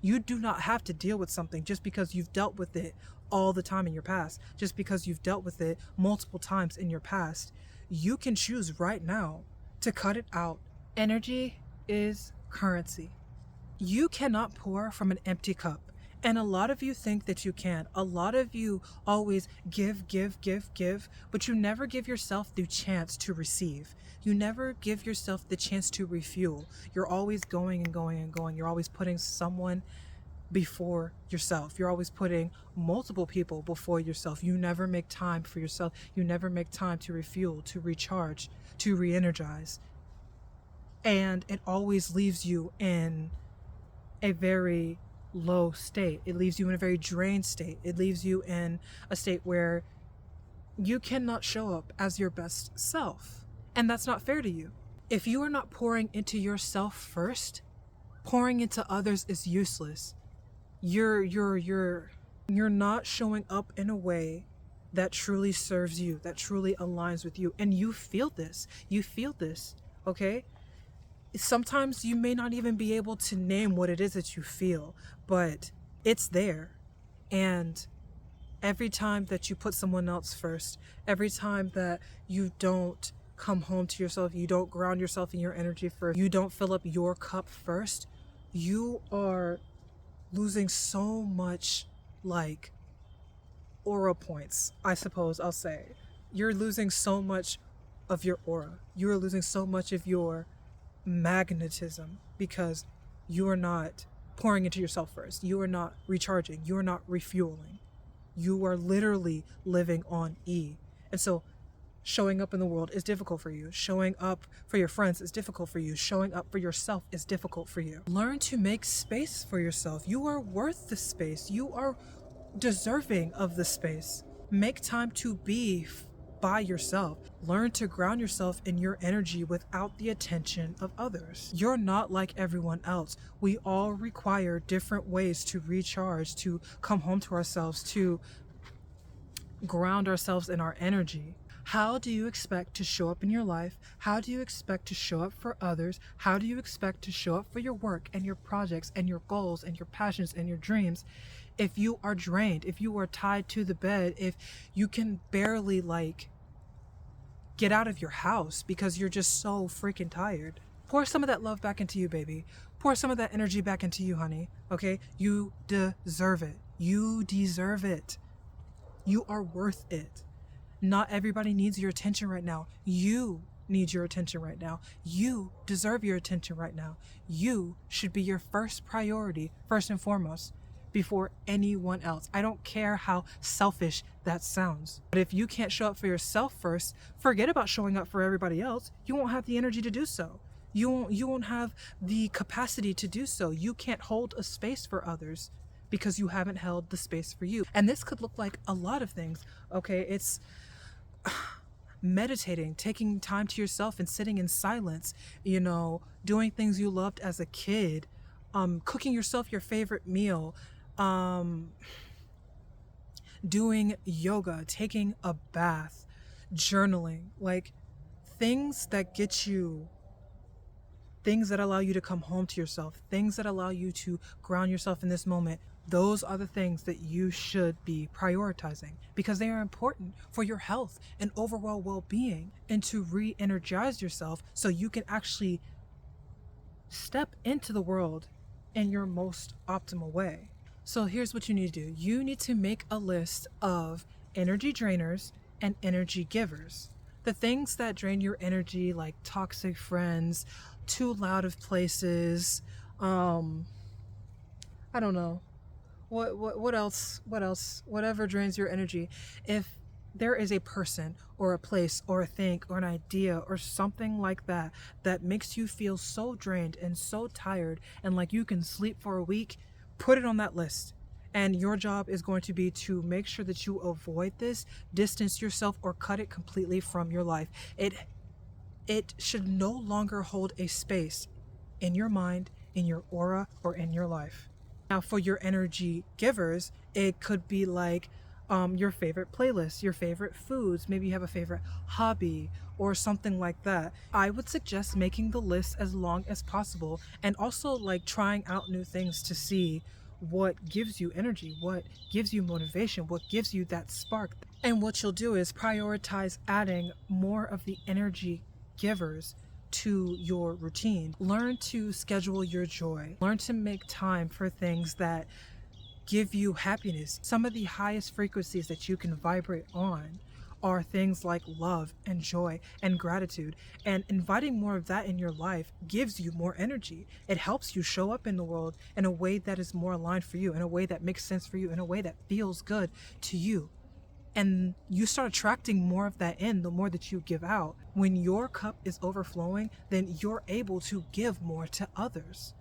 You do not have to deal with something just because you've dealt with it all the time in your past, just because you've dealt with it multiple times in your past. You can choose right now to cut it out. Energy is currency. You cannot pour from an empty cup. And a lot of you think that you can. A lot of you always give, but you never give yourself the chance to receive. You never give yourself the chance to refuel. You're always going and going and going. You're always putting someone before yourself. You're always putting multiple people before yourself. You never make time for yourself. You never make time to refuel, to recharge, to re-energize. And it always leaves you in a very low state. It leaves you in a very drained state. It leaves you in a state where you cannot show up as your best self. And that's not fair to you. If you are not pouring into yourself first, pouring into others is useless. You're not showing up in a way that truly serves you, that truly aligns with you. And you feel this. You feel this, okay? Sometimes you may not even be able to name what it is that you feel, but it's there. And every time that you put someone else first, every time that you don't come home to yourself, you don't ground yourself in your energy first, you don't fill up your cup first, you are losing so much, like, aura points, I suppose I'll say. You're losing so much of your aura. You're losing so much of your magnetism because you are not pouring into yourself first. You are not recharging. You are not refueling. You are literally living on E. And so showing up in the world is difficult for you. Showing up for your friends is difficult for you. Showing up for yourself is difficult for you. Learn to make space for yourself. You are worth the space. You are deserving of the space. Make time to be by yourself. Learn to ground yourself in your energy without the attention of others. You're not like everyone else. We all require different ways to recharge, to come home to ourselves, to ground ourselves in our energy. How do you expect to show up in your life? How do you expect to show up for others? How do you expect to show up for your work and your projects and your goals and your passions and your dreams if you are drained, if you are tied to the bed, if you can barely get out of your house because you're just so freaking tired? Pour some of that love back into you, baby. Pour some of that energy back into you, honey. Okay? You deserve it. You deserve it. You are worth it. Not everybody needs your attention right now. You need your attention right now. You deserve your attention right now. You should be your first priority, first and foremost, before anyone else. I don't care how selfish that sounds. But if you can't show up for yourself first, forget about showing up for everybody else. You won't have the energy to do so. You won't have the capacity to do so. You can't hold a space for others because you haven't held the space for you. And this could look like a lot of things, okay? It's meditating, taking time to yourself and sitting in silence, doing things you loved as a kid, cooking yourself your favorite meal, doing yoga, taking a bath, journaling, like things that get you, things that allow you to come home to yourself, things that allow you to ground yourself in this moment. Those are the things that you should be prioritizing because they are important for your health and overall well-being, and to re-energize yourself so you can actually step into the world in your most optimal way. So here's what you need to do. You need to make a list of energy drainers and energy givers. The things that drain your energy, like toxic friends, too loud of places, I don't know. What else? Whatever drains your energy. If there is a person or a place or a thing or an idea or something like that that makes you feel so drained and so tired and like you can sleep for a week, put it on that list. And your job is going to be to make sure that you avoid this, distance yourself, or cut it completely from your life. It should no longer hold a space in your mind, in your aura, or in your life. Now, for your energy givers, it could be like your favorite playlists, your favorite foods, maybe you have a favorite hobby or something like that. I would suggest making the list as long as possible, and also like trying out new things to see what gives you energy, what gives you motivation, what gives you that spark. And what you'll do is prioritize adding more of the energy givers to your routine. Learn to schedule your joy. Learn to make time for things that give you happiness. Some of the highest frequencies that you can vibrate on are things like love and joy and gratitude. And inviting more of that in your life gives you more energy. It helps you show up in the world in a way that is more aligned for you, in a way that makes sense for you, in a way that feels good to you. And you start attracting more of that in the more that you give out. When your cup is overflowing, then you're able to give more to others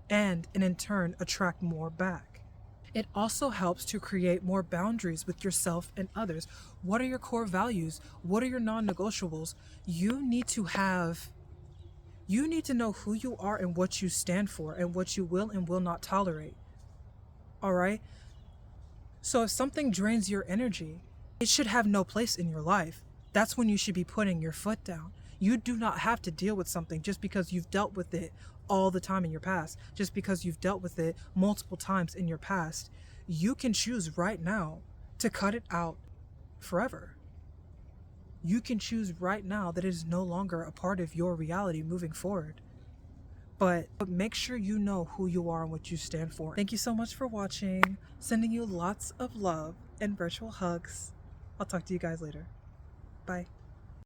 and in turn attract more back. It also helps to create more boundaries with yourself and others. What are your core values? What are your non-negotiables? You need to know who you are and what you stand for and what you will and will not tolerate. All right? So if something drains your energy, it should have no place in your life. That's when you should be putting your foot down. You do not have to deal with something just because you've dealt with it all the time in your past, just because you've dealt with it multiple times in your past. You can choose right now to cut it out forever. You can choose right now that it is no longer a part of your reality moving forward. But make sure you know who you are and what you stand for. Thank you so much for watching. Sending you lots of love and virtual hugs. I'll talk to you guys later. Bye.